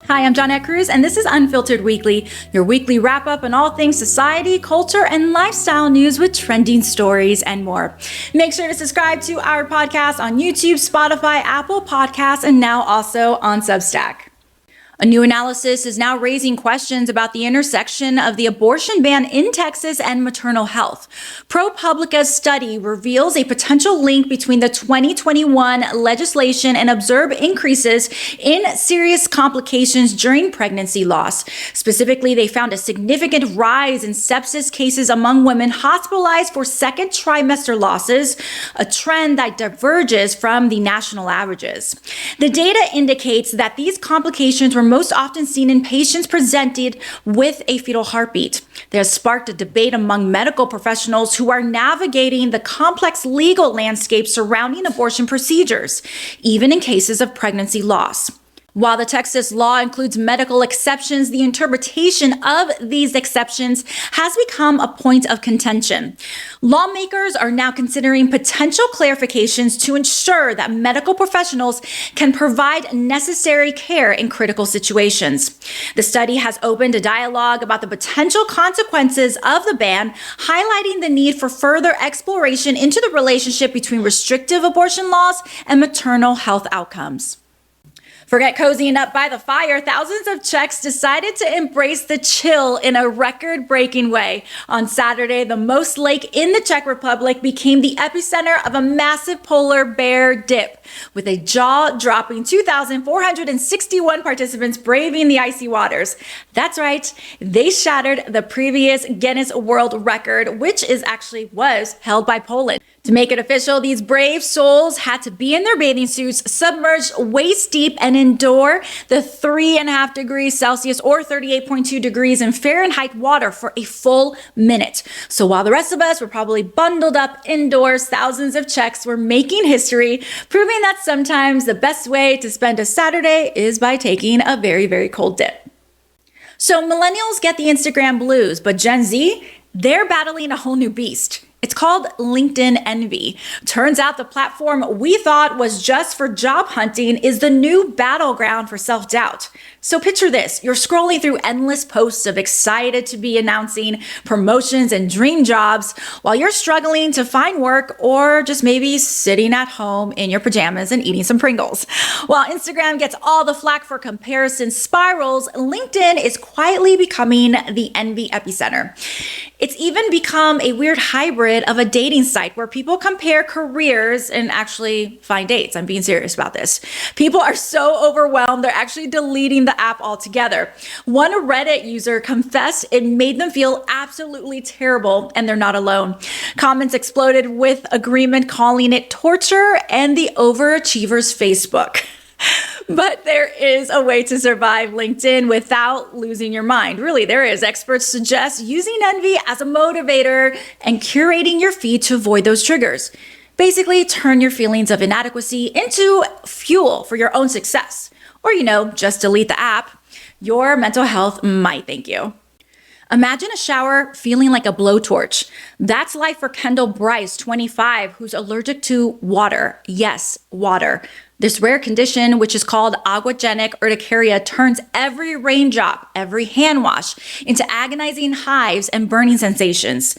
Hi, I'm Johnette Cruz, and this is Unfiltered Weekly, your weekly wrap-up on all things society, culture, and lifestyle news with trending stories and more. Make sure to subscribe to our podcast on YouTube, Spotify, Apple Podcasts, and now also on Substack. A new analysis is now raising questions about the intersection of the abortion ban in Texas and maternal health. ProPublica's study reveals a potential link between the 2021 legislation and observed increases in serious complications during pregnancy loss. Specifically, they found a significant rise in sepsis cases among women hospitalized for second trimester losses, a trend that diverges from the national averages. The data indicates that these complications were most often seen in patients presented with a fetal heartbeat. They have sparked a debate among medical professionals who are navigating the complex legal landscape surrounding abortion procedures, even in cases of pregnancy loss. While the Texas law includes medical exceptions, the interpretation of these exceptions has become a point of contention. Lawmakers are now considering potential clarifications to ensure that medical professionals can provide necessary care in critical situations. The study has opened a dialogue about the potential consequences of the ban, highlighting the need for further exploration into the relationship between restrictive abortion laws and maternal health outcomes. Forget cozying up by the fire. Thousands of Czechs decided to embrace the chill in a record-breaking way. On Saturday, the Most Lake in the Czech Republic became the epicenter of a massive polar bear dip, with a jaw-dropping 2,461 participants braving the icy waters. That's right, they shattered the previous Guinness World Record, which was held by Poland. To make it official, these brave souls had to be in their bathing suits, submerged waist deep, and endure the 3.5 degrees Celsius or 38.2 degrees in Fahrenheit water for a full minute. So while the rest of us were probably bundled up indoors, thousands of Czechs were making history, proving that sometimes the best way to spend a Saturday is by taking a very, very cold dip. So millennials get the Instagram blues, but Gen Z, they're battling a whole new beast. It's called LinkedIn envy. Turns out the platform we thought was just for job hunting is the new battleground for self-doubt. So picture this, you're scrolling through endless posts of excited to be announcing promotions and dream jobs while you're struggling to find work or just maybe sitting at home in your pajamas and eating some Pringles. While Instagram gets all the flack for comparison spirals, LinkedIn is quietly becoming the envy epicenter. It's even become a weird hybrid of a dating site where people compare careers and actually find dates. I'm being serious about this. People are so overwhelmed, they're actually deleting the app altogether. One Reddit user confessed it made them feel absolutely terrible, and they're not alone. Comments exploded with agreement calling it torture and the overachiever's Facebook. But there is a way to survive LinkedIn without losing your mind. Really, there is. Experts suggest using envy as a motivator and curating your feed to avoid those triggers. Basically, turn your feelings of inadequacy into fuel for your own success. Or, just delete the app. Your mental health might thank you. Imagine a shower feeling like a blowtorch. That's life for Kendall Bryce, 25, who's allergic to water. Yes, water. This rare condition, which is called aquagenic urticaria, turns every raindrop, every hand wash into agonizing hives and burning sensations.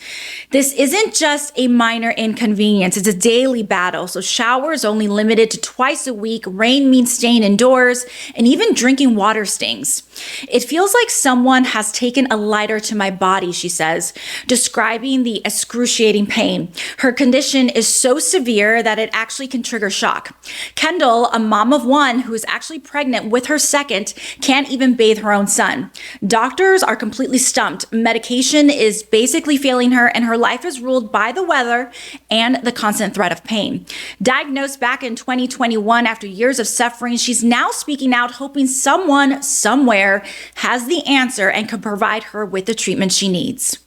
This isn't just a minor inconvenience, it's a daily battle. So showers only limited to twice a week, rain means staying indoors, and even drinking water stings. It feels like someone has taken a lighter to my body, she says, describing the excruciating pain. Her condition is so severe that it actually can trigger shock. Kendall, a mom of one who is actually pregnant with her second, can't even bathe her own son. Doctors are completely stumped. Medication is basically failing her, and her life is ruled by the weather and the constant threat of pain. Diagnosed back in 2021 after years of suffering, she's now speaking out, hoping someone somewhere has the answer and can provide her with the treatment she needs.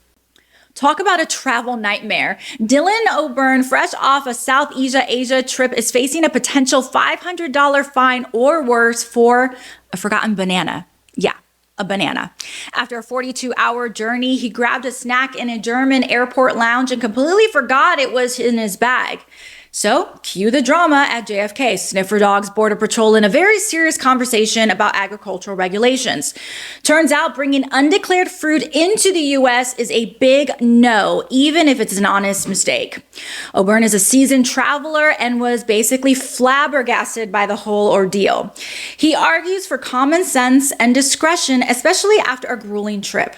Talk about a travel nightmare. Dylan O'Byrne, fresh off a South Asia trip, is facing a potential $500 fine or worse for a forgotten banana. Yeah, a banana. After a 42-hour journey, he grabbed a snack in a German airport lounge and completely forgot it was in his bag. So, cue the drama at JFK. Sniffer dogs, Border Patrol in a very serious conversation about agricultural regulations. Turns out bringing undeclared fruit into the U.S. is a big no, even if it's an honest mistake. O'Byrne is a seasoned traveler and was basically flabbergasted by the whole ordeal. He argues for common sense and discretion, especially after a grueling trip.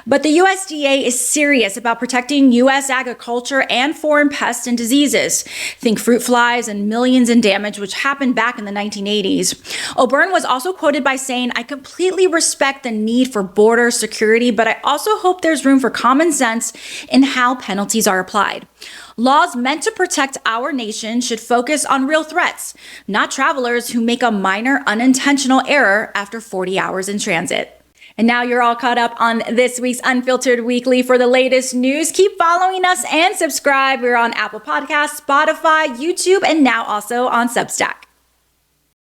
But the USDA is serious about protecting U.S. agriculture and foreign pests and diseases. Think fruit flies and millions in damage, which happened back in the 1980s. O'Byrne was also quoted by saying, "I completely respect the need for border security, but I also hope there's room for common sense in how penalties are applied. Laws meant to protect our nation should focus on real threats, not travelers who make a minor unintentional error after 40 hours in transit." And now you're all caught up on this week's Unfiltered Weekly. For the latest news, keep following us and subscribe. We're on Apple Podcasts, Spotify, YouTube, and now also on Substack.